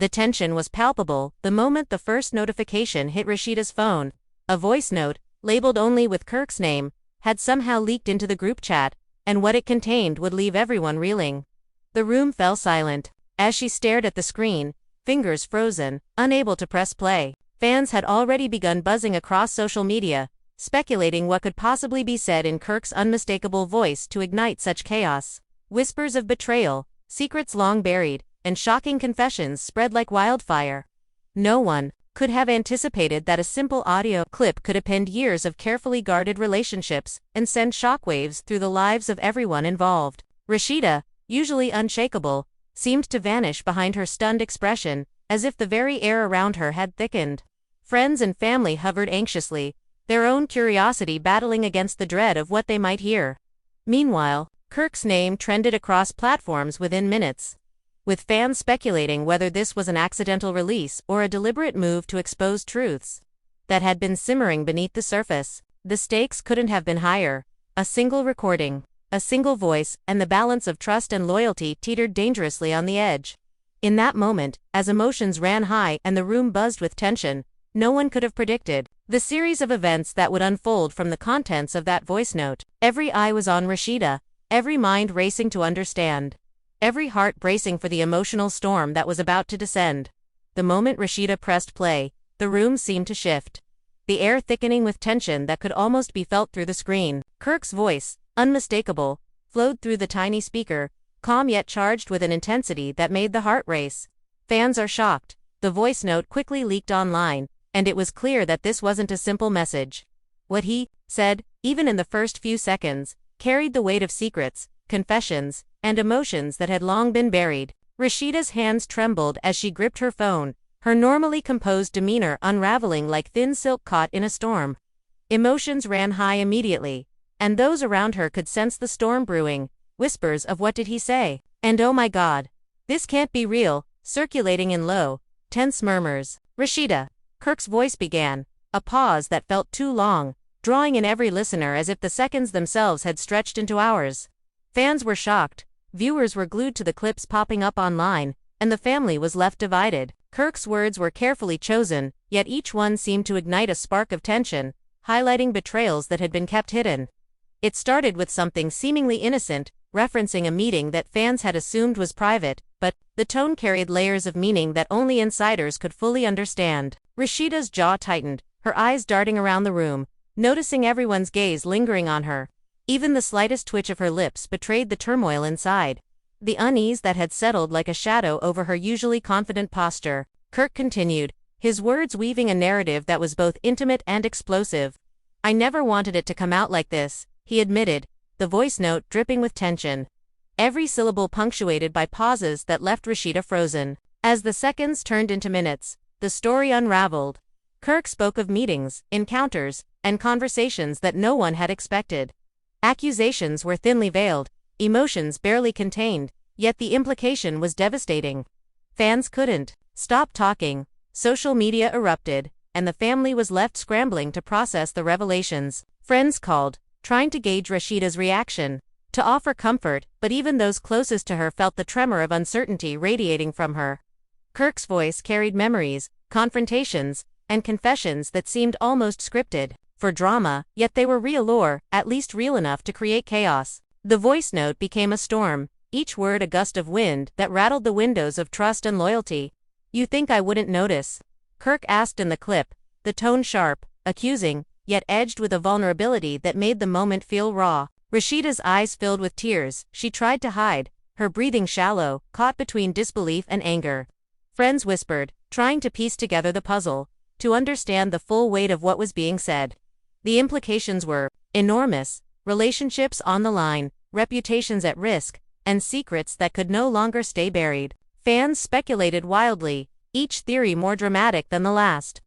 The tension was palpable the moment the first notification hit Rasheeda's phone. A voice note, labeled only with Kirk's name, had somehow leaked into the group chat, and what it contained would leave everyone reeling. The room fell silent. As she stared at the screen, fingers frozen, unable to press play. Fans had already begun buzzing across social media, speculating what could possibly be said in Kirk's unmistakable voice to ignite such chaos. Whispers of betrayal, secrets long buried, and shocking confessions spread like wildfire. No one could have anticipated that a simple audio clip could append years of carefully guarded relationships and send shockwaves through the lives of everyone involved. Rasheeda, usually unshakable, seemed to vanish behind her stunned expression, as if the very air around her had thickened. Friends and family hovered anxiously, their own curiosity battling against the dread of what they might hear. Meanwhile, Kirk's name trended across platforms within minutes, with fans speculating whether this was an accidental release or a deliberate move to expose truths that had been simmering beneath the surface. The stakes couldn't have been higher. A single recording, a single voice, and the balance of trust and loyalty teetered dangerously on the edge. In that moment, as emotions ran high and the room buzzed with tension, no one could have predicted the series of events that would unfold from the contents of that voice note. Every eye was on Rasheeda, every mind racing to understand, every heart bracing for the emotional storm that was about to descend. The moment Rasheeda pressed play, the room seemed to shift, the air thickening with tension that could almost be felt through the screen. Kirk's voice, unmistakable, flowed through the tiny speaker, calm yet charged with an intensity that made the heart race. Fans are shocked. The voice note quickly leaked online, and it was clear that this wasn't a simple message. What he said, even in the first few seconds, carried the weight of secrets, confessions, and emotions that had long been buried. Rasheeda's hands trembled as she gripped her phone, her normally composed demeanor unraveling like thin silk caught in a storm. Emotions ran high immediately, and those around her could sense the storm brewing. Whispers of "what did he say?" and "oh my God, this can't be real," circulating in low, tense murmurs. "Rasheeda," Kirk's voice began, a pause that felt too long, drawing in every listener as if the seconds themselves had stretched into hours. Fans were shocked, viewers were glued to the clips popping up online, and the family was left divided. Kirk's words were carefully chosen, yet each one seemed to ignite a spark of tension, highlighting betrayals that had been kept hidden. It started with something seemingly innocent, referencing a meeting that fans had assumed was private, but the tone carried layers of meaning that only insiders could fully understand. Rasheeda's jaw tightened, her eyes darting around the room, noticing everyone's gaze lingering on her. Even the slightest twitch of her lips betrayed the turmoil inside, the unease that had settled like a shadow over her usually confident posture. Kirk continued, his words weaving a narrative that was both intimate and explosive. "I never wanted it to come out like this," he admitted, the voice note dripping with tension, every syllable punctuated by pauses that left Rasheeda frozen. As the seconds turned into minutes, the story unraveled. Kirk spoke of meetings, encounters, and conversations that no one had expected. Accusations were thinly veiled, emotions barely contained, yet the implication was devastating. Fans couldn't stop talking, social media erupted, and the family was left scrambling to process the revelations. Friends called, trying to gauge Rasheeda's reaction, to offer comfort, but even those closest to her felt the tremor of uncertainty radiating from her. Kirk's voice carried memories, confrontations, and confessions that seemed almost scripted for drama, yet they were real, or at least real enough to create chaos. The voice note became a storm, each word a gust of wind that rattled the windows of trust and loyalty. "You think I wouldn't notice?" Kirk asked in the clip, the tone sharp, accusing, yet edged with a vulnerability that made the moment feel raw. Rasheeda's eyes filled with tears, she tried to hide, her breathing shallow, caught between disbelief and anger. Friends whispered, trying to piece together the puzzle, to understand the full weight of what was being said. The implications were enormous: relationships on the line, reputations at risk, and secrets that could no longer stay buried. Fans speculated wildly, each theory more dramatic than the last.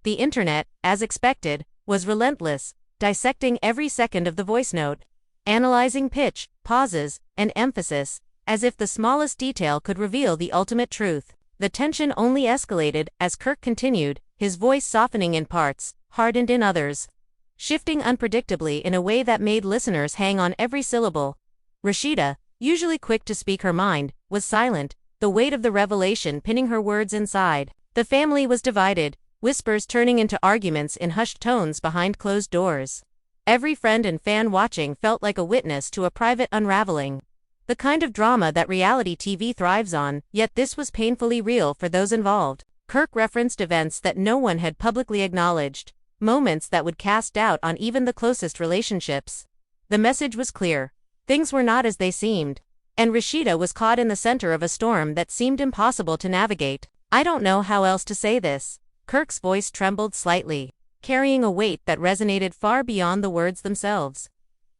The internet, as expected, was relentless, dissecting every second of the voice note, analyzing pitch, pauses, and emphasis, as if the smallest detail could reveal the ultimate truth. The tension only escalated as Kirk continued, his voice softening in parts, hardened in others, shifting unpredictably in a way that made listeners hang on every syllable. Rasheeda, usually quick to speak her mind, was silent, the weight of the revelation pinning her words inside. The family was divided, whispers turning into arguments in hushed tones behind closed doors. Every friend and fan watching felt like a witness to a private unraveling. The kind of drama that reality TV thrives on, yet this was painfully real for those involved. Kirk referenced events that no one had publicly acknowledged, moments that would cast doubt on even the closest relationships. The message was clear. Things were not as they seemed, and Rasheeda was caught in the center of a storm that seemed impossible to navigate. I don't know how else to say this. Kirk's voice trembled slightly, carrying a weight that resonated far beyond the words themselves.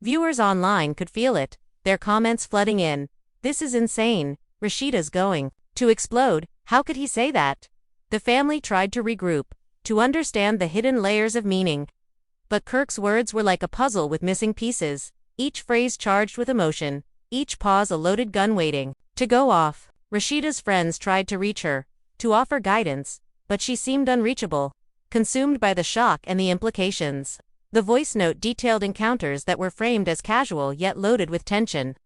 Viewers online could feel it, their comments flooding in. This is insane. Rasheeda's going to explode. How could he say that? The family tried to regroup, to understand the hidden layers of meaning. But Kirk's words were like a puzzle with missing pieces, each phrase charged with emotion, each pause a loaded gun waiting to go off. Rasheeda's friends tried to reach her, to offer guidance, but she seemed unreachable, consumed by the shock and the implications. The voice note detailed encounters that were framed as casual yet loaded with tension.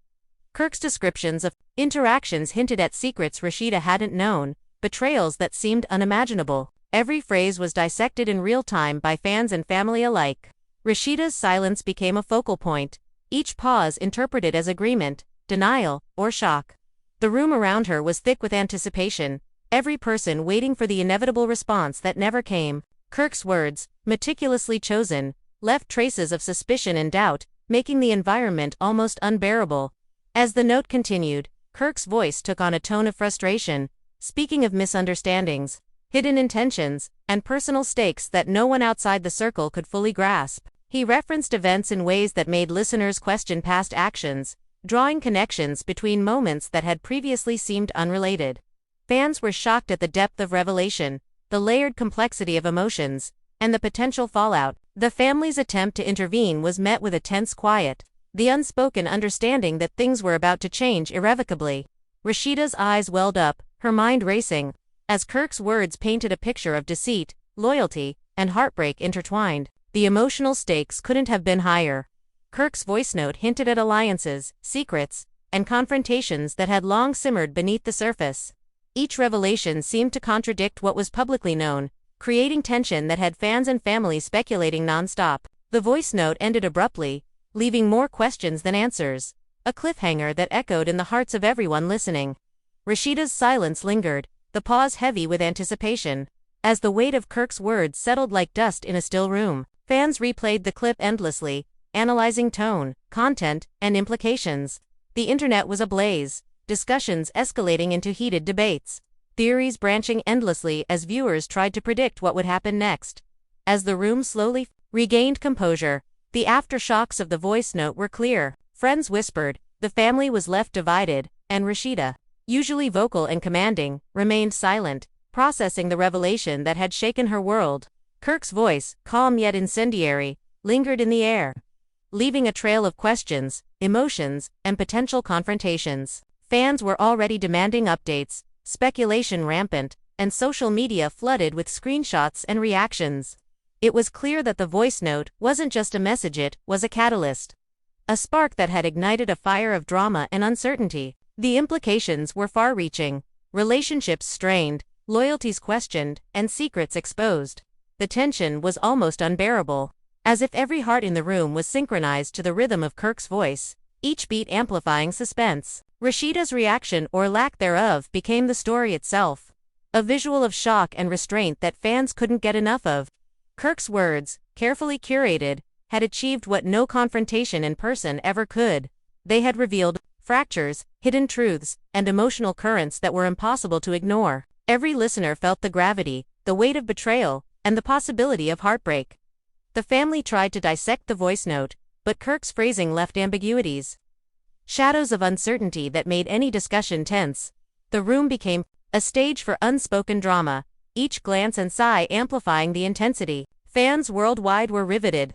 Kirk's descriptions of interactions hinted at secrets Rasheeda hadn't known, betrayals that seemed unimaginable. Every phrase was dissected in real time by fans and family alike. Rasheeda's silence became a focal point, each pause interpreted as agreement, denial, or shock. The room around her was thick with anticipation, every person waiting for the inevitable response that never came. Kirk's words, meticulously chosen, left traces of suspicion and doubt, making the environment almost unbearable. As the note continued, Kirk's voice took on a tone of frustration, speaking of misunderstandings, hidden intentions, and personal stakes that no one outside the circle could fully grasp. He referenced events in ways that made listeners question past actions, drawing connections between moments that had previously seemed unrelated. Fans were shocked at the depth of revelation, the layered complexity of emotions, and the potential fallout. The family's attempt to intervene was met with a tense quiet, the unspoken understanding that things were about to change irrevocably. Rasheeda's eyes welled up, her mind racing, as Kirk's words painted a picture of deceit, loyalty, and heartbreak intertwined. The emotional stakes couldn't have been higher. Kirk's voice note hinted at alliances, secrets, and confrontations that had long simmered beneath the surface. Each revelation seemed to contradict what was publicly known, creating tension that had fans and family speculating nonstop. The voice note ended abruptly, leaving more questions than answers, a cliffhanger that echoed in the hearts of everyone listening. Rasheeda's silence lingered, the pause heavy with anticipation. As the weight of Kirk's words settled like dust in a still room, fans replayed the clip endlessly, analyzing tone, content, and implications. The internet was ablaze, discussions escalating into heated debates, theories branching endlessly as viewers tried to predict what would happen next. As the room slowly regained composure, the aftershocks of the voice note were clear. Friends whispered, the family was left divided, and Rasheeda, usually vocal and commanding, remained silent, processing the revelation that had shaken her world. Kirk's voice, calm yet incendiary, lingered in the air, leaving a trail of questions, emotions, and potential confrontations. Fans were already demanding updates, speculation rampant, and social media flooded with screenshots and reactions. It was clear that the voice note wasn't just a message, it was a catalyst. A spark that had ignited a fire of drama and uncertainty. The implications were far-reaching, relationships strained, loyalties questioned, and secrets exposed. The tension was almost unbearable, as if every heart in the room was synchronized to the rhythm of Kirk's voice, each beat amplifying suspense. Rasheeda's reaction or lack thereof became the story itself, a visual of shock and restraint that fans couldn't get enough of. Kirk's words, carefully curated, had achieved what no confrontation in person ever could. They had revealed fractures, hidden truths, and emotional currents that were impossible to ignore. Every listener felt the gravity, the weight of betrayal, and the possibility of heartbreak. The family tried to dissect the voice note, but Kirk's phrasing left ambiguities, shadows of uncertainty that made any discussion tense. The room became a stage for unspoken drama, each glance and sigh amplifying the intensity. Fans worldwide were riveted,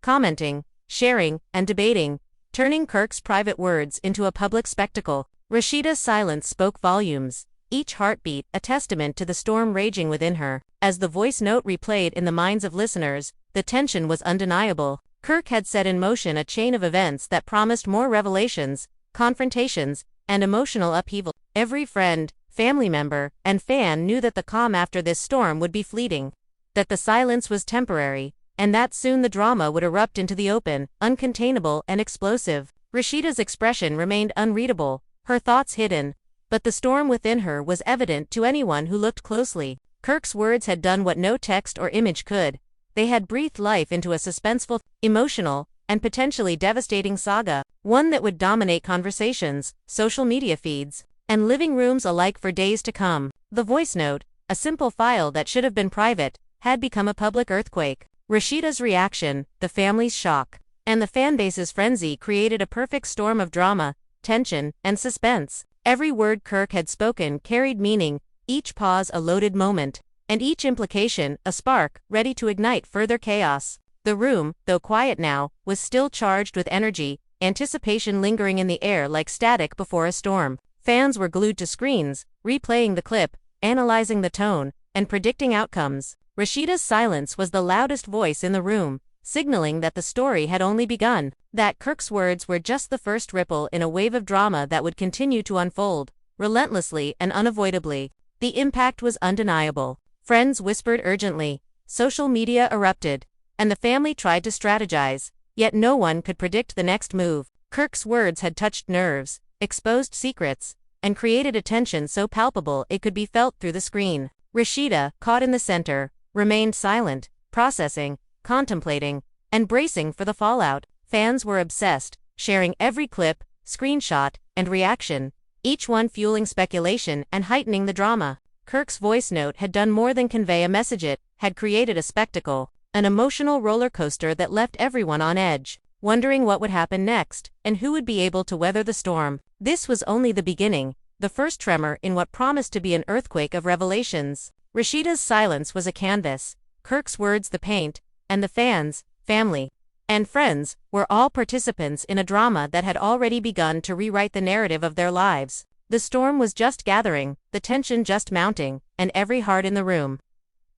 commenting, sharing, and debating, turning Kirk's private words into a public spectacle. Rasheeda's silence spoke volumes, each heartbeat a testament to the storm raging within her. As the voice note replayed in the minds of listeners, the tension was undeniable. Kirk had set in motion a chain of events that promised more revelations, confrontations, and emotional upheaval. Every friend, family member, and fan knew that the calm after this storm would be fleeting, that the silence was temporary, and that soon the drama would erupt into the open, uncontainable and explosive. Rasheeda's expression remained unreadable, her thoughts hidden, but the storm within her was evident to anyone who looked closely. Kirk's words had done what no text or image could. They had breathed life into a suspenseful, emotional, and potentially devastating saga, one that would dominate conversations, social media feeds, and living rooms alike for days to come. The voice note, a simple file that should have been private, had become a public earthquake. Rasheeda's reaction, the family's shock, and the fanbase's frenzy created a perfect storm of drama, tension, and suspense. Every word Kirk had spoken carried meaning, each pause a loaded moment, and each implication a spark ready to ignite further chaos. The room, though quiet now, was still charged with energy, anticipation lingering in the air like static before a storm. Fans were glued to screens, replaying the clip, analyzing the tone, and predicting outcomes. Rasheeda's silence was the loudest voice in the room, signaling that the story had only begun, that Kirk's words were just the first ripple in a wave of drama that would continue to unfold, relentlessly and unavoidably. The impact was undeniable. Friends whispered urgently, social media erupted, and the family tried to strategize, yet no one could predict the next move. Kirk's words had touched nerves, exposed secrets, and created a tension so palpable it could be felt through the screen. Rasheeda, caught in the center, remained silent, processing, contemplating, and bracing for the fallout. Fans were obsessed, sharing every clip, screenshot, and reaction, each one fueling speculation and heightening the drama. Kirk's voice note had done more than convey a message, it had created a spectacle, an emotional roller coaster that left everyone on edge, wondering what would happen next, and who would be able to weather the storm. This was only the beginning, the first tremor in what promised to be an earthquake of revelations. Rasheeda's silence was a canvas, Kirk's words the paint, and the fans, family, and friends were all participants in a drama that had already begun to rewrite the narrative of their lives. The storm was just gathering, the tension just mounting, and every heart in the room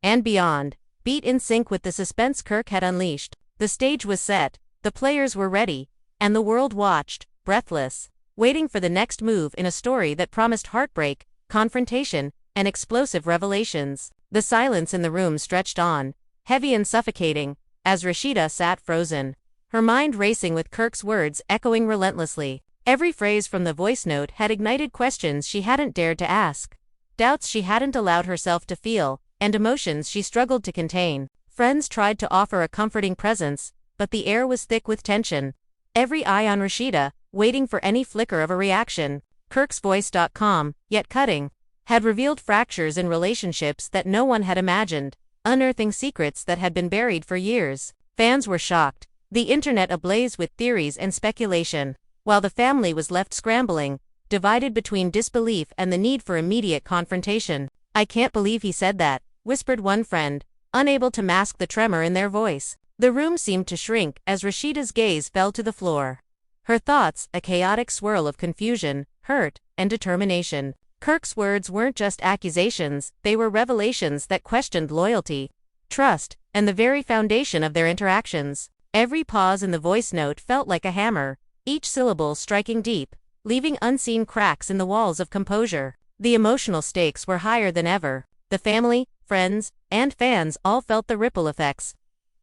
and beyond beat in sync with the suspense Kirk had unleashed. The stage was set, the players were ready, and the world watched, breathless, waiting for the next move in a story that promised heartbreak, confrontation, and explosive revelations. The silence in the room stretched on, heavy and suffocating, as Rasheeda sat frozen, her mind racing with Kirk's words echoing relentlessly. Every phrase from the voice note had ignited questions she hadn't dared to ask, doubts she hadn't allowed herself to feel, and emotions she struggled to contain. Friends tried to offer a comforting presence, but the air was thick with tension. Every eye on Rasheeda, waiting for any flicker of a reaction. Kirk's voice.com, yet cutting, had revealed fractures in relationships that no one had imagined, unearthing secrets that had been buried for years. Fans were shocked, the internet ablaze with theories and speculation, while the family was left scrambling, divided between disbelief and the need for immediate confrontation. "I can't believe he said that," whispered one friend, unable to mask the tremor in their voice. The room seemed to shrink as Rasheeda's gaze fell to the floor. Her thoughts, a chaotic swirl of confusion, hurt, and determination. Kirk's words weren't just accusations, they were revelations that questioned loyalty, trust, and the very foundation of their interactions. Every pause in the voice note felt like a hammer, each syllable striking deep, leaving unseen cracks in the walls of composure. The emotional stakes were higher than ever. The family, friends, and fans all felt the ripple effects,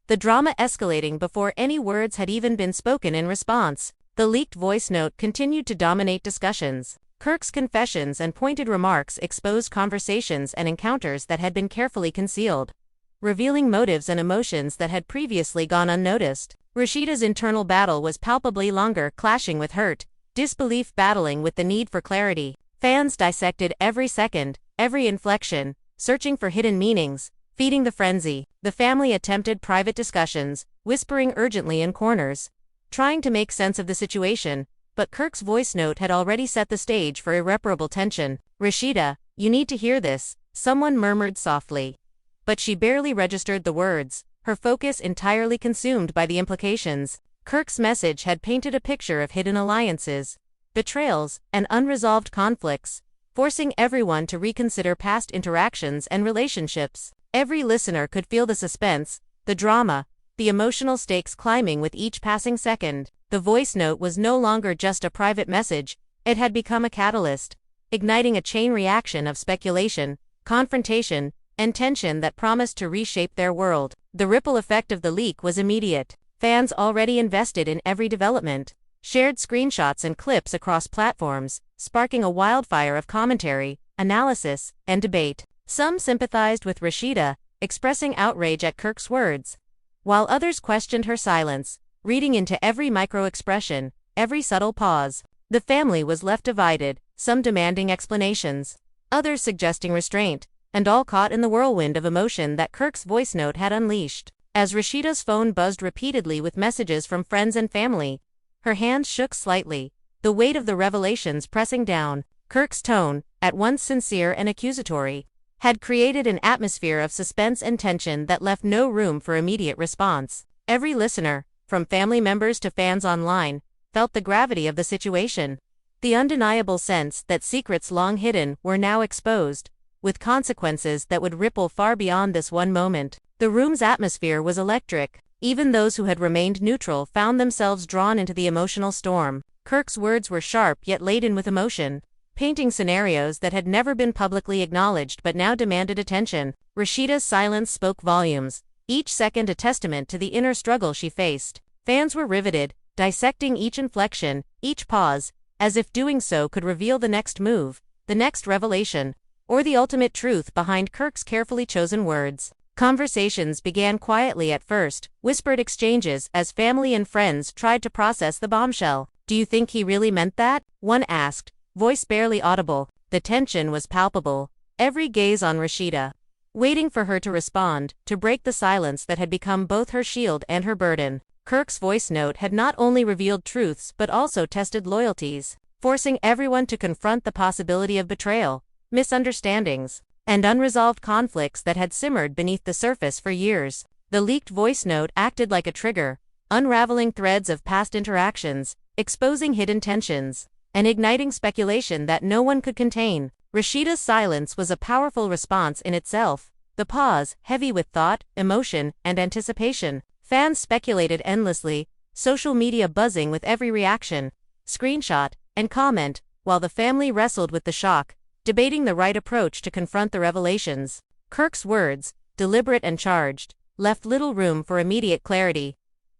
the drama escalating before any words had even been spoken in response. The leaked voice note continued to dominate discussions. Kirk's confessions and pointed remarks exposed conversations and encounters that had been carefully concealed, revealing motives and emotions that had previously gone unnoticed. Rasheeda's internal battle was palpably longer, clashing with hurt, disbelief battling with the need for clarity. Fans dissected every second, every inflection, searching for hidden meanings, feeding the frenzy. The family attempted private discussions, whispering urgently in corners, trying to make sense of the situation, but Kirk's voice note had already set the stage for irreparable tension. "Rasheeda, you need to hear this," someone murmured softly. But she barely registered the words, her focus entirely consumed by the implications. Kirk's message had painted a picture of hidden alliances, betrayals, and unresolved conflicts, forcing everyone to reconsider past interactions and relationships. Every listener could feel the suspense, the drama, the emotional stakes climbing with each passing second. The voice note was no longer just a private message, it had become a catalyst, igniting a chain reaction of speculation, confrontation, and tension that promised to reshape their world. The ripple effect of the leak was immediate. Fans already invested in every development shared screenshots and clips across platforms, sparking a wildfire of commentary, analysis, and debate. Some sympathized with Rasheeda, expressing outrage at Kirk's words, while others questioned her silence, reading into every micro-expression, every subtle pause. The family was left divided, some demanding explanations, others suggesting restraint, and all caught in the whirlwind of emotion that Kirk's voice note had unleashed. As Rasheeda's phone buzzed repeatedly with messages from friends and family, her hands shook slightly, the weight of the revelations pressing down. Kirk's tone, at once sincere and accusatory, had created an atmosphere of suspense and tension that left no room for immediate response. Every listener, from family members to fans online, felt the gravity of the situation. The undeniable sense that secrets long hidden were now exposed, with consequences that would ripple far beyond this one moment. The room's atmosphere was electric. Even those who had remained neutral found themselves drawn into the emotional storm. Kirk's words were sharp yet laden with emotion, painting scenarios that had never been publicly acknowledged but now demanded attention. Rasheeda's silence spoke volumes, each second a testament to the inner struggle she faced. Fans were riveted, dissecting each inflection, each pause, as if doing so could reveal the next move, the next revelation, or the ultimate truth behind Kirk's carefully chosen words. Conversations began quietly at first, whispered exchanges as family and friends tried to process the bombshell. "Do you think he really meant that?" one asked, voice barely audible. The tension was palpable, every gaze on Rasheeda, waiting for her to respond, to break the silence that had become both her shield and her burden. Kirk's voice note had not only revealed truths but also tested loyalties, forcing everyone to confront the possibility of betrayal, misunderstandings, and unresolved conflicts that had simmered beneath the surface for years. The leaked voice note acted like a trigger, unraveling threads of past interactions, exposing hidden tensions, and igniting speculation that no one could contain. Rasheeda's silence was a powerful response in itself, the pause, heavy with thought, emotion, and anticipation. Fans speculated endlessly, social media buzzing with every reaction, screenshot, and comment, while the family wrestled with the shock, debating the right approach to confront the revelations. Kirk's words, deliberate and charged, left little room for immediate clarity,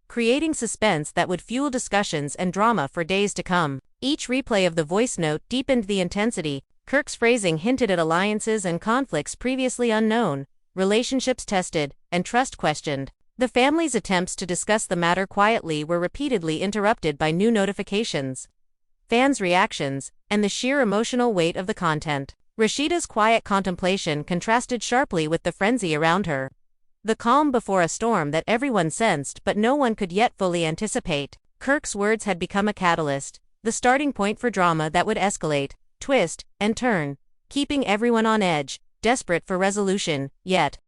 creating suspense that would fuel discussions and drama for days to come. Each replay of the voice note deepened the intensity. Kirk's phrasing hinted at alliances and conflicts previously unknown, relationships tested, and trust questioned. The family's attempts to discuss the matter quietly were repeatedly interrupted by new notifications, fans' reactions, and the sheer emotional weight of the content. Rasheeda's quiet contemplation contrasted sharply with the frenzy around her. The calm before a storm that everyone sensed but no one could yet fully anticipate. Kirk's words had become a catalyst, the starting point for drama that would escalate, twist, and turn, keeping everyone on edge, desperate for resolution, yet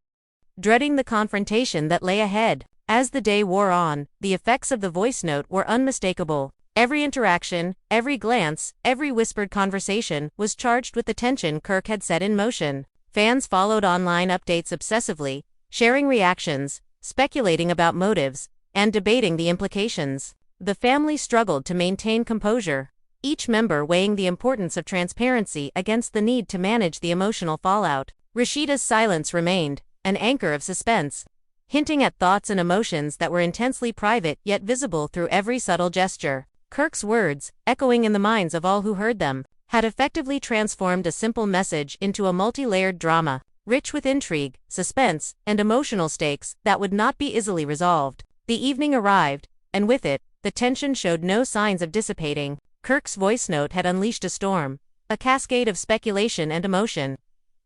dreading the confrontation that lay ahead. As the day wore on, the effects of the voice note were unmistakable. Every interaction, every glance, every whispered conversation was charged with the tension Kirk had set in motion. Fans followed online updates obsessively, sharing reactions, speculating about motives, and debating the implications. The family struggled to maintain composure, each member weighing the importance of transparency against the need to manage the emotional fallout. Rasheeda's silence remained, an anchor of suspense, hinting at thoughts and emotions that were intensely private yet visible through every subtle gesture. Kirk's words, echoing in the minds of all who heard them, had effectively transformed a simple message into a multi-layered drama, rich with intrigue, suspense, and emotional stakes that would not be easily resolved. The evening arrived, and with it, the tension showed no signs of dissipating. Kirk's voice note had unleashed a storm, a cascade of speculation and emotion,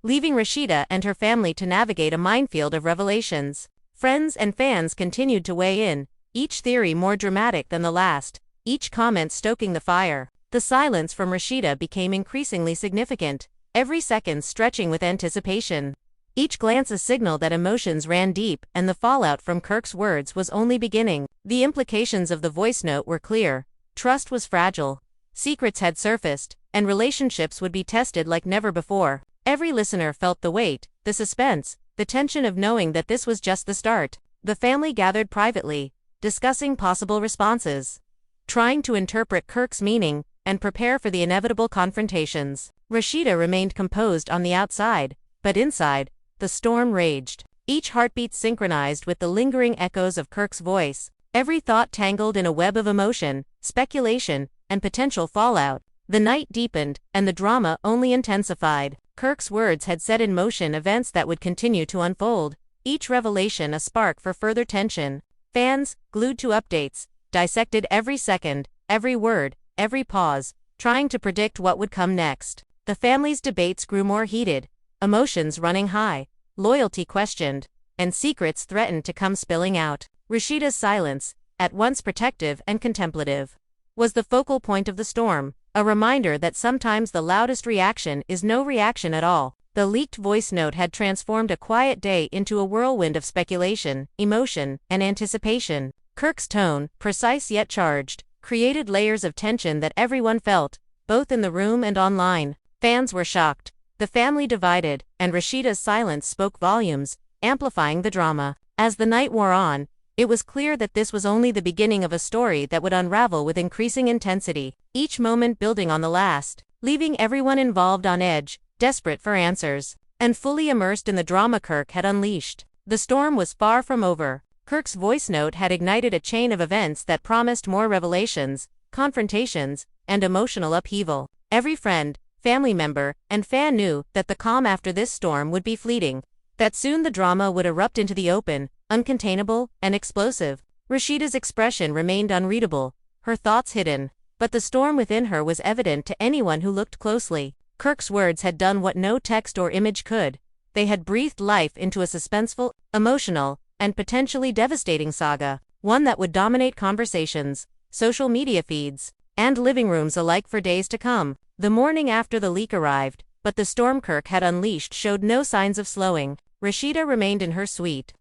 leaving Rasheeda and her family to navigate a minefield of revelations. Friends and fans continued to weigh in, each theory more dramatic than the last, each comment stoking the fire. The silence from Rasheeda became increasingly significant, every second stretching with anticipation. Each glance a signal that emotions ran deep and the fallout from Kirk's words was only beginning. The implications of the voice note were clear. Trust was fragile, secrets had surfaced, and relationships would be tested like never before. Every listener felt the weight, the suspense, the tension of knowing that this was just the start. The family gathered privately, discussing possible responses, trying to interpret Kirk's meaning and prepare for the inevitable confrontations. Rasheeda remained composed on the outside, but inside, the storm raged. Each heartbeat synchronized with the lingering echoes of Kirk's voice, every thought tangled in a web of emotion, speculation, and potential fallout. The night deepened, and the drama only intensified. Kirk's words had set in motion events that would continue to unfold, each revelation a spark for further tension. Fans, glued to updates, dissected every second, every word, every pause, trying to predict what would come next. The family's debates grew more heated, emotions running high, loyalty questioned, and secrets threatened to come spilling out. Rasheeda's silence, at once protective and contemplative, was the focal point of the storm, a reminder that sometimes the loudest reaction is no reaction at all. The leaked voice note had transformed a quiet day into a whirlwind of speculation, emotion, and anticipation. Kirk's tone, precise yet charged, created layers of tension that everyone felt, both in the room and online. Fans were shocked, the family divided, and Rasheeda's silence spoke volumes, amplifying the drama. As the night wore on, it was clear that this was only the beginning of a story that would unravel with increasing intensity, each moment building on the last, leaving everyone involved on edge, desperate for answers, and fully immersed in the drama Kirk had unleashed. The storm was far from over. Kirk's voice note had ignited a chain of events that promised more revelations, confrontations, and emotional upheaval. Every friend, family member, and fan knew that the calm after this storm would be fleeting, that soon the drama would erupt into the open, uncontainable, and explosive. Rasheeda's expression remained unreadable, her thoughts hidden, but the storm within her was evident to anyone who looked closely. Kirk's words had done what no text or image could. They had breathed life into a suspenseful, emotional, and potentially devastating saga, one that would dominate conversations, social media feeds, and living rooms alike for days to come. The morning after the leak arrived, but the storm Kirk had unleashed showed no signs of slowing. Rasheeda remained in her suite,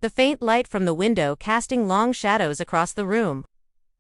the faint light from the window casting long shadows across the room,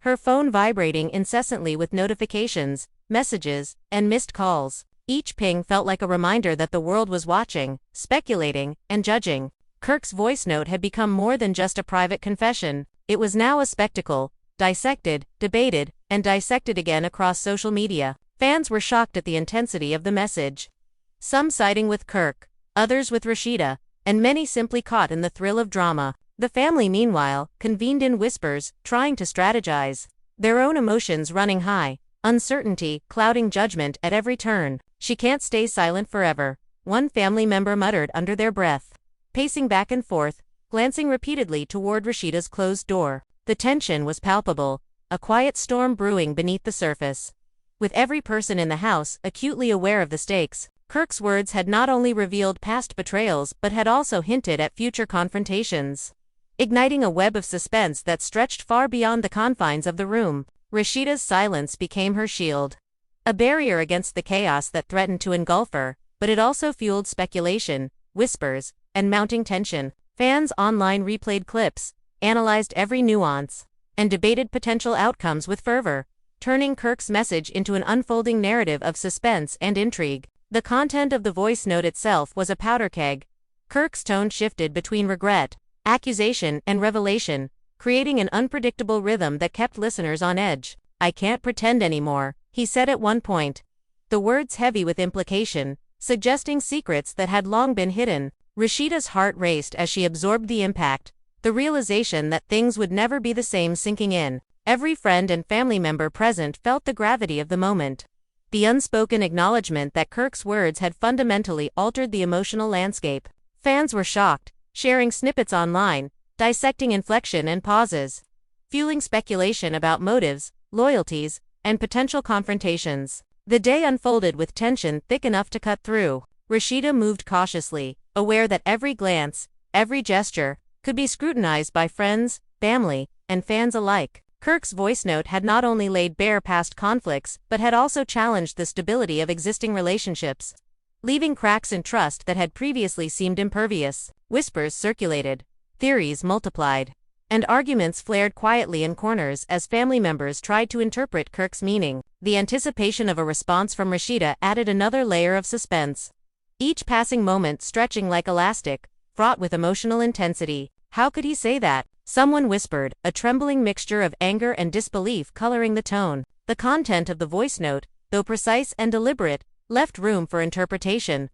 her phone vibrating incessantly with notifications, messages, and missed calls. Each ping felt like a reminder that the world was watching, speculating, and judging. Kirk's voice note had become more than just a private confession. It was now a spectacle, dissected, debated, and dissected again across social media. Fans were shocked at the intensity of the message, some siding with Kirk, others with Rasheeda, and many simply caught in the thrill of drama. The family, meanwhile, convened in whispers, trying to strategize, their own emotions running high, uncertainty clouding judgment at every turn. "She can't stay silent forever," one family member muttered under their breath, pacing back and forth, glancing repeatedly toward Rasheeda's closed door. The tension was palpable, a quiet storm brewing beneath the surface, with every person in the house acutely aware of the stakes. Kirk's words had not only revealed past betrayals but had also hinted at future confrontations, igniting a web of suspense that stretched far beyond the confines of the room. Rasheeda's silence became her shield, a barrier against the chaos that threatened to engulf her, but it also fueled speculation, whispers, and mounting tension. Fans online replayed clips, analyzed every nuance, and debated potential outcomes with fervor, turning Kirk's message into an unfolding narrative of suspense and intrigue. The content of the voice note itself was a powder keg. Kirk's tone shifted between regret, accusation, and revelation, creating an unpredictable rhythm that kept listeners on edge. "I can't pretend anymore," he said at one point, the words heavy with implication, suggesting secrets that had long been hidden. Rasheeda's heart raced as she absorbed the impact, the realization that things would never be the same sinking in. Every friend and family member present felt the gravity of the moment, the unspoken acknowledgement that Kirk's words had fundamentally altered the emotional landscape. Fans were shocked, sharing snippets online, dissecting inflection and pauses, fueling speculation about motives, loyalties, and potential confrontations. The day unfolded with tension thick enough to cut through. Rasheeda moved cautiously, aware that every glance, every gesture, could be scrutinized by friends, family, and fans alike. Kirk's voice note had not only laid bare past conflicts but had also challenged the stability of existing relationships, leaving cracks in trust that had previously seemed impervious. Whispers circulated, theories multiplied, and arguments flared quietly in corners as family members tried to interpret Kirk's meaning. The anticipation of a response from Rasheeda added another layer of suspense, each passing moment stretching like elastic, fraught with emotional intensity. "How could he say that?" someone whispered, a trembling mixture of anger and disbelief coloring the tone. The content of the voice note, though precise and deliberate, left room for interpretation,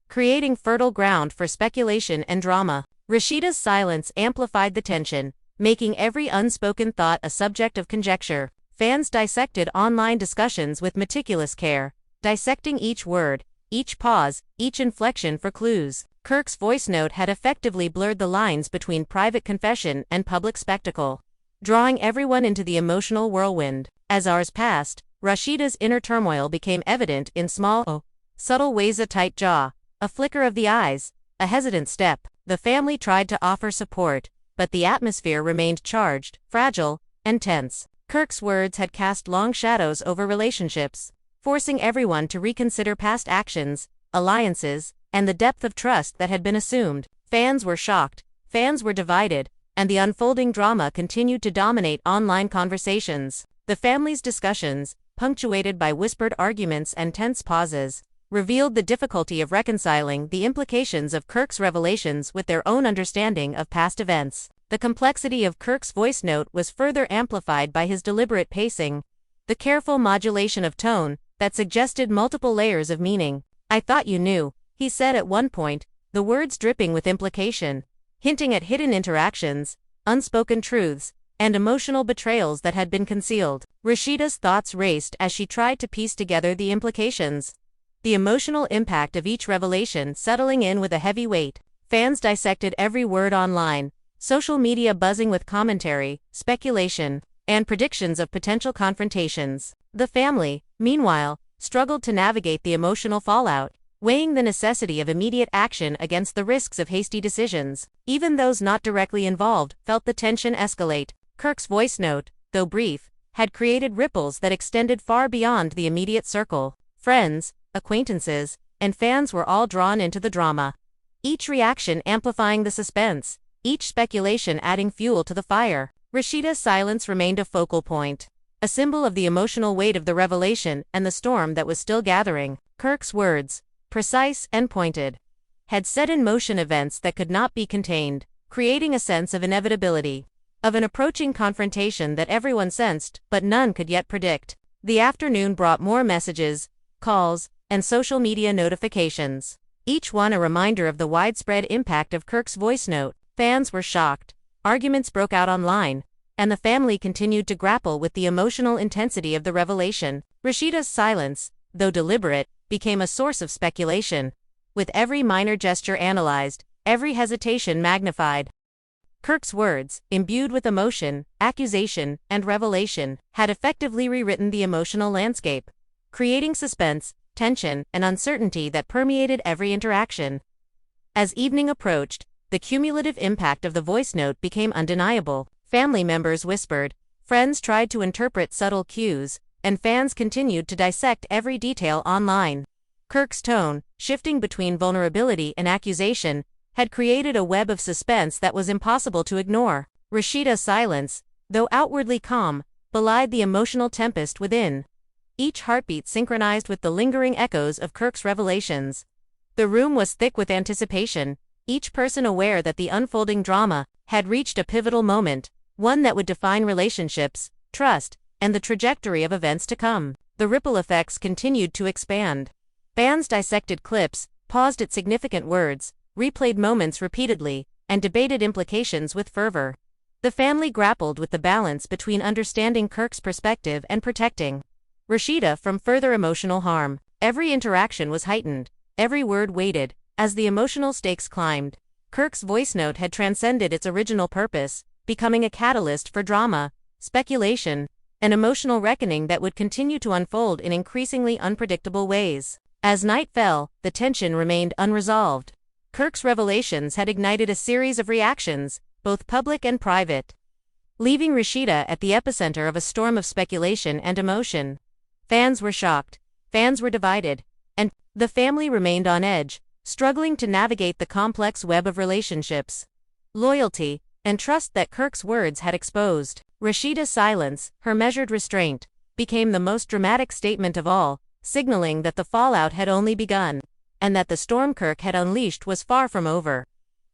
creating fertile ground for speculation and drama. Rasheeda's silence amplified the tension, making every unspoken thought a subject of conjecture. Fans dissected online discussions with meticulous care, dissecting each word, each pause, each inflection for clues. Kirk's voice note had effectively blurred the lines between private confession and public spectacle, drawing everyone into the emotional whirlwind. As hours passed, Rasheeda's inner turmoil became evident in small, subtle ways: a tight jaw, a flicker of the eyes, a hesitant step. The family tried to offer support, but the atmosphere remained charged, fragile, and tense. Kirk's words had cast long shadows over relationships, forcing everyone to reconsider past actions, alliances, and the depth of trust that had been assumed. Fans were shocked, fans were divided, and the unfolding drama continued to dominate online conversations. The family's discussions, punctuated by whispered arguments and tense pauses, revealed the difficulty of reconciling the implications of Kirk's revelations with their own understanding of past events. The complexity of Kirk's voice note was further amplified by his deliberate pacing, the careful modulation of tone that suggested multiple layers of meaning. "I thought you knew," he said at one point, the words dripping with implication, hinting at hidden interactions, unspoken truths, and emotional betrayals that had been concealed. Rasheeda's thoughts raced as she tried to piece together the implications, the emotional impact of each revelation settling in with a heavy weight. Fans dissected every word online, social media buzzing with commentary, speculation, and predictions of potential confrontations. The family, meanwhile, struggled to navigate the emotional fallout, weighing the necessity of immediate action against the risks of hasty decisions. Even those not directly involved felt the tension escalate. Kirk's voice note, though brief, had created ripples that extended far beyond the immediate circle. Friends, acquaintances, and fans were all drawn into the drama, each reaction amplifying the suspense, each speculation adding fuel to the fire. Rasheeda's silence remained a focal point, a symbol of the emotional weight of the revelation and the storm that was still gathering. Kirk's words, precise and pointed, had set in motion events that could not be contained, creating a sense of inevitability, of an approaching confrontation that everyone sensed, but none could yet predict. The afternoon brought more messages, calls, and social media notifications, each one a reminder of the widespread impact of Kirk's voice note. Fans were shocked, arguments broke out online, and the family continued to grapple with the emotional intensity of the revelation. Rasheeda's silence, though deliberate, became a source of speculation, with every minor gesture analyzed, every hesitation magnified. Kirk's words, imbued with emotion, accusation, and revelation, had effectively rewritten the emotional landscape, creating suspense, tension, and uncertainty that permeated every interaction. As evening approached, the cumulative impact of the voice note became undeniable. Family members whispered, friends tried to interpret subtle cues, and fans continued to dissect every detail online. Kirk's tone, shifting between vulnerability and accusation, had created a web of suspense that was impossible to ignore. Rasheeda's silence, though outwardly calm, belied the emotional tempest within, each heartbeat synchronized with the lingering echoes of Kirk's revelations. The room was thick with anticipation, each person aware that the unfolding drama had reached a pivotal moment, one that would define relationships, trust, and the trajectory of events to come. The ripple effects continued to expand. Fans dissected clips, paused at significant words, replayed moments repeatedly, and debated implications with fervor. The family grappled with the balance between understanding Kirk's perspective and protecting Rasheeda from further emotional harm. Every interaction was heightened, every word weighted, as the emotional stakes climbed. Kirk's voice note had transcended its original purpose, becoming a catalyst for drama, speculation, and emotional reckoning that would continue to unfold in increasingly unpredictable ways. As night fell, the tension remained unresolved. Kirk's revelations had ignited a series of reactions, both public and private, leaving Rasheeda at the epicenter of a storm of speculation and emotion. Fans were shocked, fans were divided, and the family remained on edge, struggling to navigate the complex web of relationships, loyalty, and trust that Kirk's words had exposed. Rasheeda's silence, her measured restraint, became the most dramatic statement of all, signaling that the fallout had only begun, and that the storm Kirk had unleashed was far from over.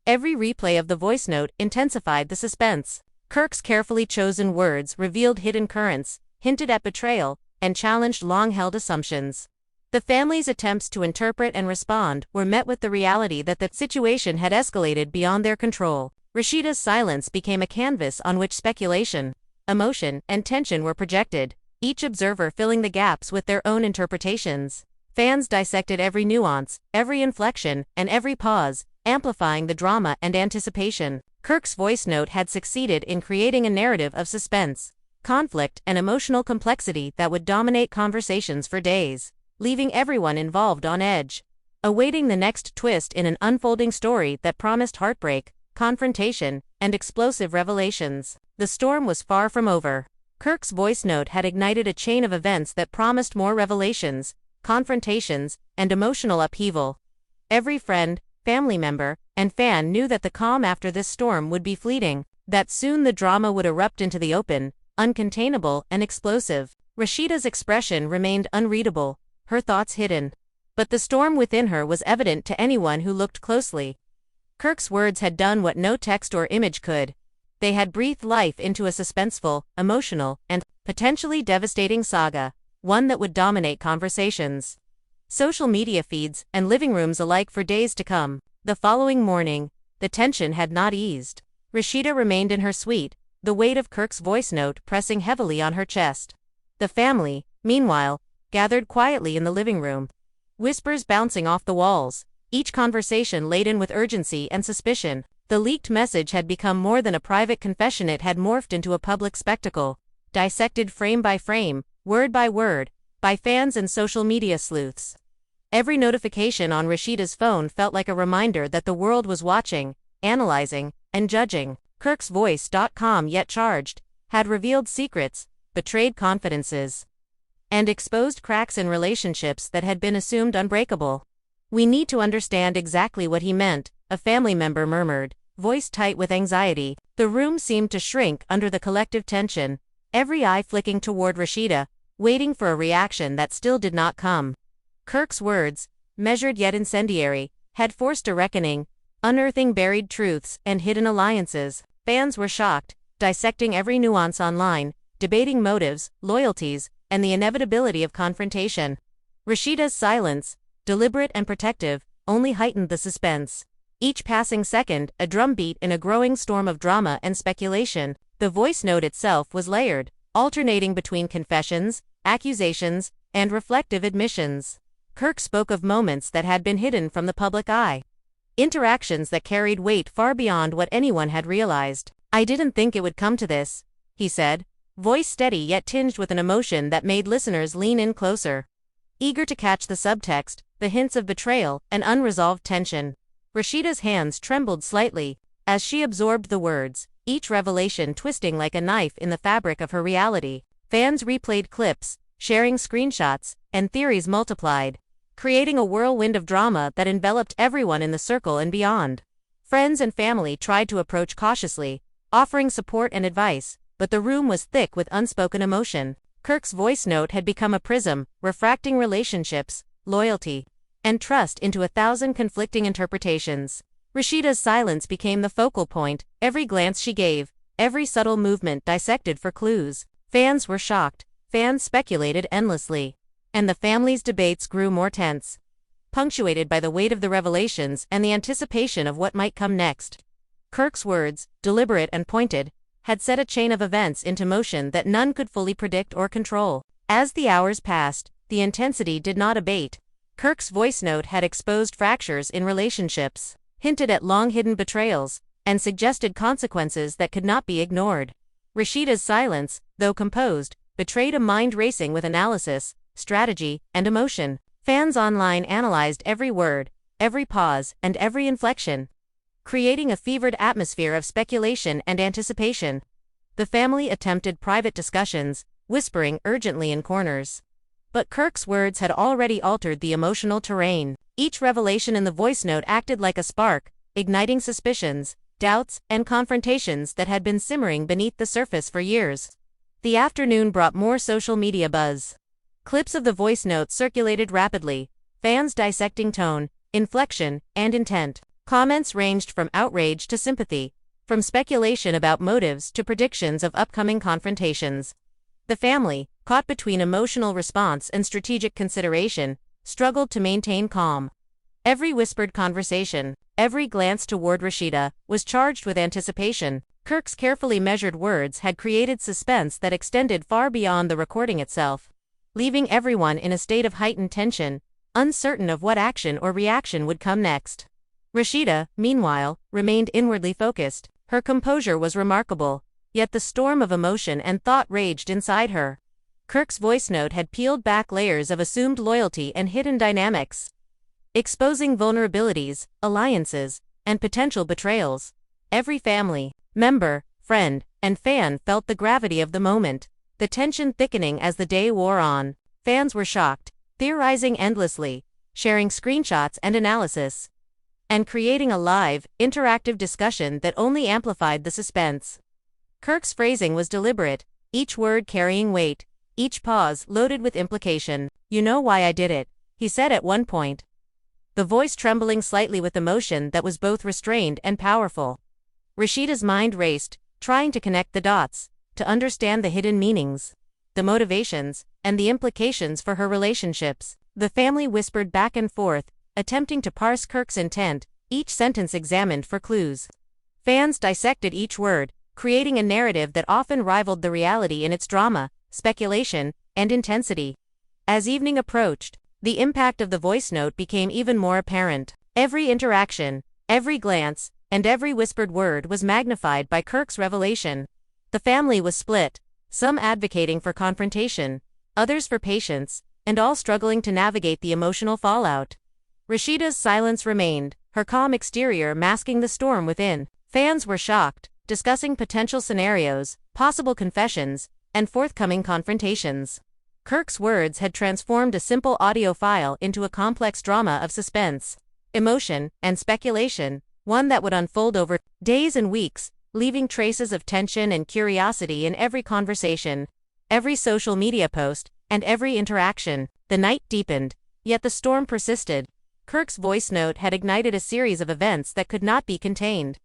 Every replay of the voice note intensified the suspense. Kirk's carefully chosen words revealed hidden currents, hinted at betrayal, and challenged long-held assumptions. The family's attempts to interpret and respond were met with the reality that the situation had escalated beyond their control. Rasheeda's silence became a canvas on which speculation, emotion, and tension were projected, each observer filling the gaps with their own interpretations. Fans dissected every nuance, every inflection, and every pause, amplifying the drama and anticipation. Kirk's voice note had succeeded in creating a narrative of suspense, conflict, and emotional complexity that would dominate conversations for days, leaving everyone involved on edge, awaiting the next twist in an unfolding story that promised heartbreak, confrontation, and explosive revelations. The storm was far from over. Kirk's voice note had ignited a chain of events that promised more revelations, confrontations, and emotional upheaval. Every friend, family member, and fan knew that the calm after this storm would be fleeting, that soon the drama would erupt into the open, uncontainable, and explosive. Rasheeda's expression remained unreadable, her thoughts hidden. But the storm within her was evident to anyone who looked closely. Kirk's words had done what no text or image could. They had breathed life into a suspenseful, emotional, and potentially devastating saga, one that would dominate conversations, social media feeds, and living rooms alike for days to come. The following morning, the tension had not eased. Rasheeda remained in her suite, the weight of Kirk's voice note pressing heavily on her chest. The family, meanwhile, gathered quietly in the living room, whispers bouncing off the walls, each conversation laden with urgency and suspicion. The leaked message had become more than a private confession, it had morphed into a public spectacle, dissected frame by frame, word by word, by fans and social media sleuths. Every notification on Rasheeda's phone felt like a reminder that the world was watching, analyzing, and judging. Kirk's voice.com, yet charged, had revealed secrets, betrayed confidences, and exposed cracks in relationships that had been assumed unbreakable. "We need to understand exactly what he meant," a family member murmured, voice tight with anxiety. The room seemed to shrink under the collective tension, every eye flicking toward Rasheeda, waiting for a reaction that still did not come. Kirk's words, measured yet incendiary, had forced a reckoning, unearthing buried truths and hidden alliances. Fans were shocked, dissecting every nuance online, debating motives, loyalties, and the inevitability of confrontation. Rasheeda's silence, deliberate and protective, only heightened the suspense. Each passing second, a drumbeat in a growing storm of drama and speculation. The voice note itself was layered, alternating between confessions, accusations, and reflective admissions. Kirk spoke of moments that had been hidden from the public eye, interactions that carried weight far beyond what anyone had realized. "I didn't think it would come to this," he said, voice steady yet tinged with an emotion that made listeners lean in closer, eager to catch the subtext, the hints of betrayal, and unresolved tension. Rasheeda's hands trembled slightly as she absorbed the words, each revelation twisting like a knife in the fabric of her reality. Fans replayed clips, sharing screenshots, and theories multiplied, creating a whirlwind of drama that enveloped everyone in the circle and beyond. Friends and family tried to approach cautiously, offering support and advice, but the room was thick with unspoken emotion. Kirk's voice note had become a prism, refracting relationships, loyalty, and trust into 1,000 conflicting interpretations. Rasheeda's silence became the focal point, every glance she gave, every subtle movement dissected for clues. Fans were shocked, fans speculated endlessly, and the family's debates grew more tense, punctuated by the weight of the revelations and the anticipation of what might come next. Kirk's words, deliberate and pointed, had set a chain of events into motion that none could fully predict or control. As the hours passed, the intensity did not abate. Kirk's voice note had exposed fractures in relationships, hinted at long-hidden betrayals, and suggested consequences that could not be ignored. Rasheeda's silence, though composed, betrayed a mind racing with analysis, strategy, and emotion. Fans online analyzed every word, every pause, and every inflection, creating a fevered atmosphere of speculation and anticipation. The family attempted private discussions, whispering urgently in corners. But Kirk's words had already altered the emotional terrain. Each revelation in the voice note acted like a spark, igniting suspicions, doubts, and confrontations that had been simmering beneath the surface for years. The afternoon brought more social media buzz. Clips of the voice note circulated rapidly, fans dissecting tone, inflection, and intent. Comments ranged from outrage to sympathy, from speculation about motives to predictions of upcoming confrontations. The family, caught between emotional response and strategic consideration, struggled to maintain calm. Every whispered conversation, every glance toward Rasheeda, was charged with anticipation. Kirk's carefully measured words had created suspense that extended far beyond the recording itself, leaving everyone in a state of heightened tension, uncertain of what action or reaction would come next. Rasheeda, meanwhile, remained inwardly focused. Her composure was remarkable, yet the storm of emotion and thought raged inside her. Kirk's voice note had peeled back layers of assumed loyalty and hidden dynamics, exposing vulnerabilities, alliances, and potential betrayals. Every family member, friend, and fan felt the gravity of the moment, the tension thickening as the day wore on. Fans were shocked, theorizing endlessly, sharing screenshots and analysis, and creating a live, interactive discussion that only amplified the suspense. Kirk's phrasing was deliberate, each word carrying weight, each pause loaded with implication. "You know why I did it," he said at one point, the voice trembling slightly with emotion that was both restrained and powerful. Rasheeda's mind raced, trying to connect the dots, to understand the hidden meanings, the motivations, and the implications for her relationships. The family whispered back and forth, attempting to parse Kirk's intent, each sentence examined for clues. Fans dissected each word, creating a narrative that often rivaled the reality in its drama, speculation, and intensity. As evening approached, the impact of the voice note became even more apparent. Every interaction, every glance, and every whispered word was magnified by Kirk's revelation. The family was split, some advocating for confrontation, others for patience, and all struggling to navigate the emotional fallout. Rasheeda's silence remained, her calm exterior masking the storm within. Fans were shocked, discussing potential scenarios, possible confessions, and forthcoming confrontations. Kirk's words had transformed a simple audio file into a complex drama of suspense, emotion, and speculation, one that would unfold over days and weeks, leaving traces of tension and curiosity in every conversation, every social media post, and every interaction. The night deepened, yet the storm persisted. Kirk's voice note had ignited a series of events that could not be contained.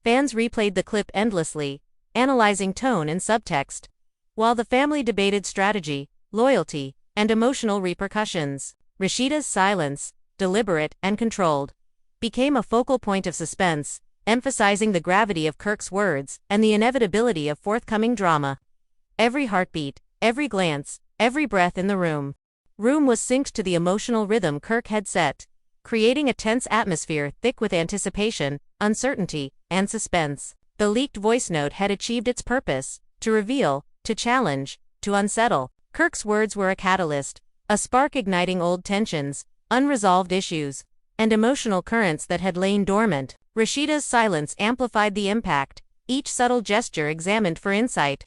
Fans replayed the clip endlessly, analyzing tone and subtext, while the family debated strategy, loyalty, and emotional repercussions. Rasheeda's silence, deliberate and controlled, became a focal point of suspense, emphasizing the gravity of Kirk's words and the inevitability of forthcoming drama. Every heartbeat, every glance, every breath in the room was synced to the emotional rhythm Kirk had set, creating a tense atmosphere thick with anticipation, uncertainty, and suspense. The leaked voice note had achieved its purpose: to reveal, to challenge, to unsettle. Kirk's words were a catalyst, a spark igniting old tensions, unresolved issues, and emotional currents that had lain dormant. Rasheeda's silence amplified the impact, each subtle gesture examined for insight,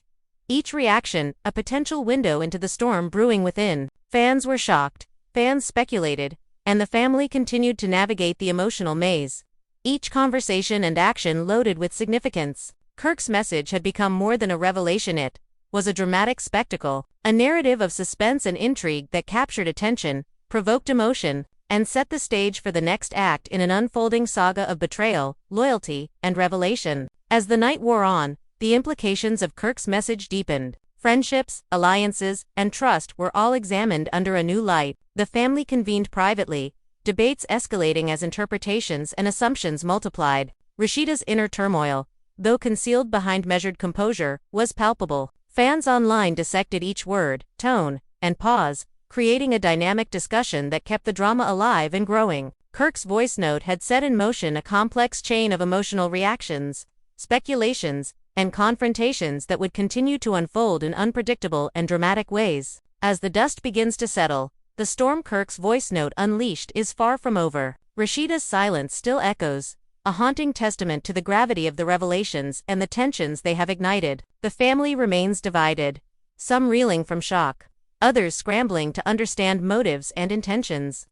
each reaction a potential window into the storm brewing within. Fans were shocked, fans speculated, and the family continued to navigate the emotional maze, each conversation and action loaded with significance. Kirk's message had become more than a revelation, it was a dramatic spectacle, a narrative of suspense and intrigue that captured attention, provoked emotion, and set the stage for the next act in an unfolding saga of betrayal, loyalty, and revelation. As the night wore on, the implications of Kirk's message deepened. Friendships, alliances, and trust were all examined under a new light. The family convened privately, debates escalating as interpretations and assumptions multiplied. Rasheeda's inner turmoil, though concealed behind measured composure, was palpable. Fans online dissected each word, tone, and pause, creating a dynamic discussion that kept the drama alive and growing. Kirk's voice note had set in motion a complex chain of emotional reactions, speculations, and confrontations that would continue to unfold in unpredictable and dramatic ways. As the dust begins to settle, the storm Kirk's voice note unleashed is far from over. Rasheeda's silence still echoes, a haunting testament to the gravity of the revelations and the tensions they have ignited. The family remains divided, some reeling from shock, others scrambling to understand motives and intentions.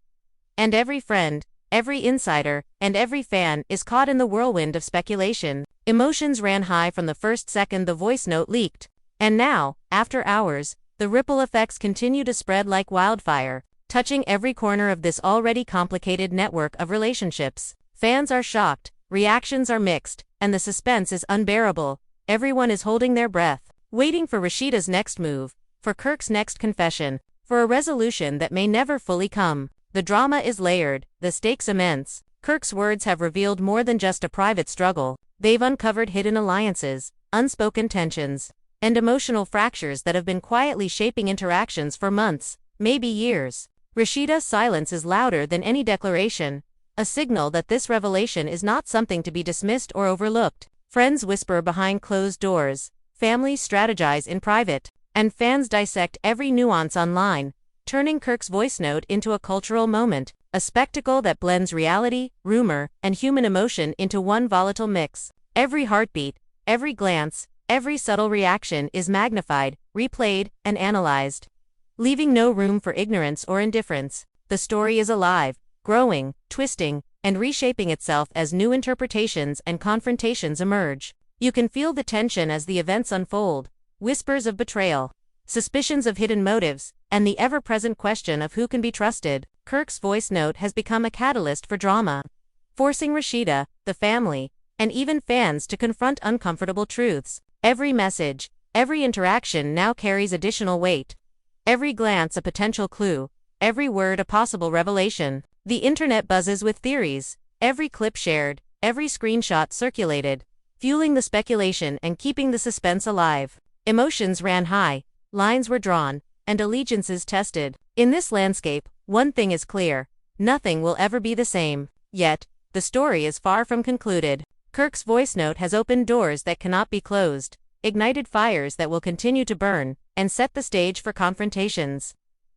And every friend, every insider, and every fan is caught in the whirlwind of speculation. Emotions ran high from the first second the voice note leaked, and now, after hours, the ripple effects continue to spread like wildfire, touching every corner of this already complicated network of relationships. Fans are shocked, reactions are mixed, and the suspense is unbearable. Everyone is holding their breath, waiting for Rasheeda's next move, for Kirk's next confession, for a resolution that may never fully come. The drama is layered, the stakes immense. Kirk's words have revealed more than just a private struggle. They've uncovered hidden alliances, unspoken tensions, and emotional fractures that have been quietly shaping interactions for months, maybe years. Rasheeda's silence is louder than any declaration, a signal that this revelation is not something to be dismissed or overlooked. Friends whisper behind closed doors, families strategize in private, and fans dissect every nuance online, turning Kirk's voice note into a cultural moment, a spectacle that blends reality, rumor, and human emotion into one volatile mix. Every heartbeat, every glance, every subtle reaction is magnified, replayed, and analyzed, leaving no room for ignorance or indifference. The story is alive, growing, twisting, and reshaping itself as new interpretations and confrontations emerge. You can feel the tension as the events unfold, whispers of betrayal, suspicions of hidden motives, and the ever-present question of who can be trusted. Kirk's voice note has become a catalyst for drama, forcing Rasheeda, the family, and even fans to confront uncomfortable truths. Every message, every interaction now carries additional weight. Every glance a potential clue, every word a possible revelation. The internet buzzes with theories, every clip shared, every screenshot circulated, fueling the speculation and keeping the suspense alive. Emotions ran high, lines were drawn, and allegiances tested. In this landscape, one thing is clear: nothing will ever be the same. Yet, the story is far from concluded. Kirk's voice note has opened doors that cannot be closed, ignited fires that will continue to burn, and set the stage for confrontations,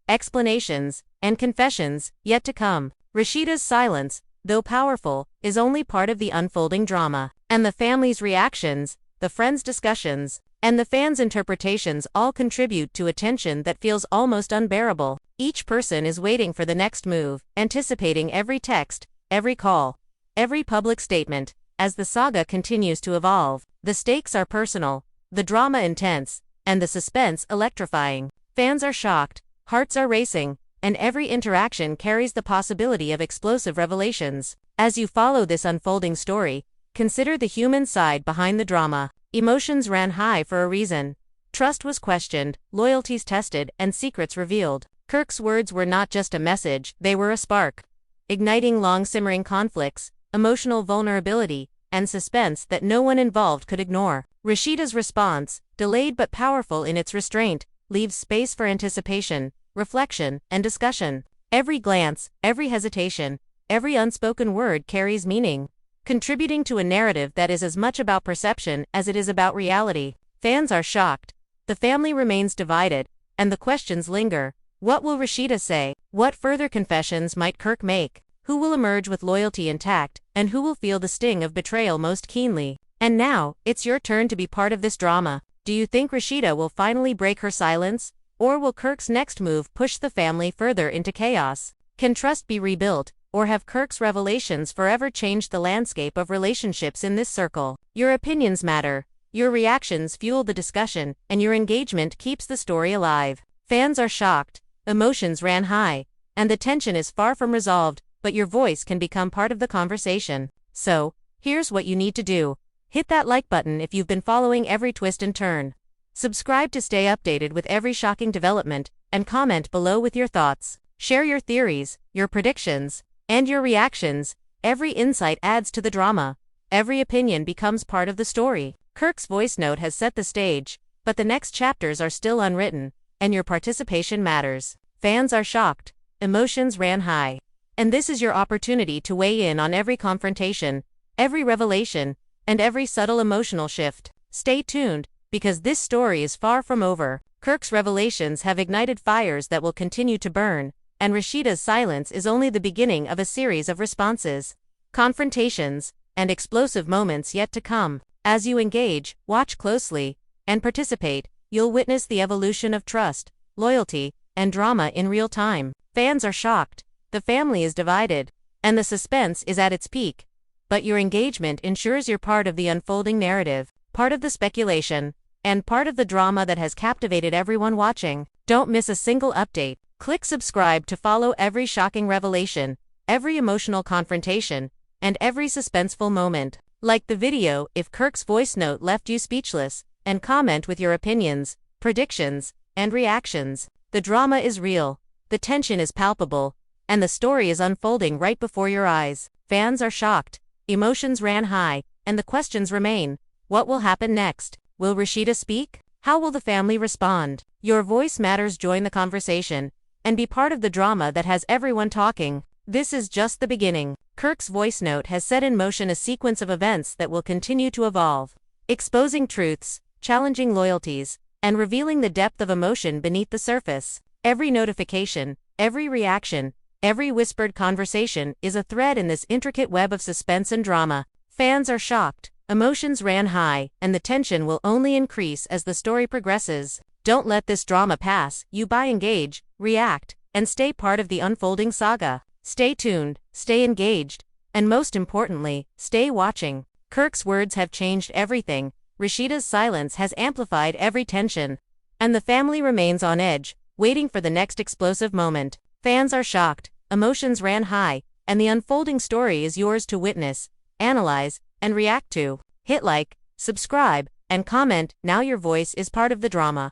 explanations, and confessions yet to come. Rasheeda's silence, though powerful, is only part of the unfolding drama. And the family's reactions, the friends' discussions, and the fans' interpretations all contribute to a tension that feels almost unbearable. Each person is waiting for the next move, anticipating every text, every call, every public statement. As the saga continues to evolve, the stakes are personal, the drama intense, and the suspense electrifying. Fans are shocked, hearts are racing, and every interaction carries the possibility of explosive revelations. As you follow this unfolding story, consider the human side behind the drama. Emotions ran high for a reason. Trust was questioned, loyalties tested, and secrets revealed. Kirk's words were not just a message, they were a spark, igniting long-simmering conflicts, emotional vulnerability, and suspense that no one involved could ignore. Rasheeda's response, delayed but powerful in its restraint, leaves space for anticipation, reflection, and discussion. Every glance, every hesitation, every unspoken word carries meaning, contributing to a narrative that is as much about perception as it is about reality. Fans are shocked, the family remains divided, and the questions linger. What will Rasheeda say? What further confessions might Kirk make? Who will emerge with loyalty intact, and who will feel the sting of betrayal most keenly? And now, it's your turn to be part of this drama. Do you think Rasheeda will finally break her silence? Or will Kirk's next move push the family further into chaos? Can trust be rebuilt, or have Kirk's revelations forever changed the landscape of relationships in this circle? Your opinions matter, your reactions fuel the discussion, and your engagement keeps the story alive. Fans are shocked, emotions ran high, and the tension is far from resolved, but your voice can become part of the conversation. So, here's what you need to do. Hit that like button if you've been following every twist and turn. Subscribe to stay updated with every shocking development, and comment below with your thoughts. Share your theories, your predictions, and your reactions. Every insight adds to the drama. Every opinion becomes part of the story. Kirk's voice note has set the stage, but the next chapters are still unwritten, and your participation matters. Fans are shocked, emotions ran high. And this is your opportunity to weigh in on every confrontation, every revelation, and every subtle emotional shift. Stay tuned, because this story is far from over. Kirk's revelations have ignited fires that will continue to burn, and Rasheeda's silence is only the beginning of a series of responses, confrontations, and explosive moments yet to come. As you engage, watch closely, and participate, you'll witness the evolution of trust, loyalty, and drama in real time. Fans are shocked, the family is divided, and the suspense is at its peak. But your engagement ensures you're part of the unfolding narrative, part of the speculation, and part of the drama that has captivated everyone watching. Don't miss a single update. Click subscribe to follow every shocking revelation, every emotional confrontation, and every suspenseful moment. Like the video if Kirk's voice note left you speechless, and comment with your opinions, predictions, and reactions. The drama is real, the tension is palpable, and the story is unfolding right before your eyes. Fans are shocked, emotions ran high, and the questions remain. What will happen next? Will Rasheeda speak? How will the family respond? Your voice matters. Join the conversation and be part of the drama that has everyone talking. This is just the beginning. Kirk's voice note has set in motion a sequence of events that will continue to evolve, exposing truths, challenging loyalties, and revealing the depth of emotion beneath the surface. Every notification, every reaction, every whispered conversation is a thread in this intricate web of suspense and drama. Fans are shocked, emotions ran high, and the tension will only increase as the story progresses. Don't let this drama pass you by. Engage, react, and stay part of the unfolding saga. Stay tuned, stay engaged, and most importantly, stay watching. Kirk's words have changed everything. Rasheeda's silence has amplified every tension, and the family remains on edge, waiting for the next explosive moment. Fans are shocked, emotions ran high, and the unfolding story is yours to witness, analyze, and react to. Hit like, subscribe, and comment. Now your voice is part of the drama.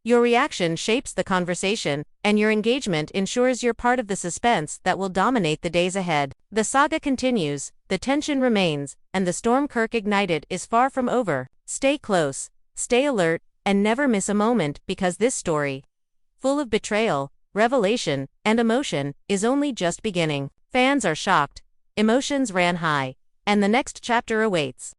Your reaction shapes the conversation, and your engagement ensures you're part of the suspense that will dominate the days ahead. The saga continues, the tension remains, and the storm Kirk ignited is far from over. Stay close, stay alert, and never miss a moment, because this story, full of betrayal, revelation, and emotion, is only just beginning. Fans are shocked, emotions ran high, and the next chapter awaits.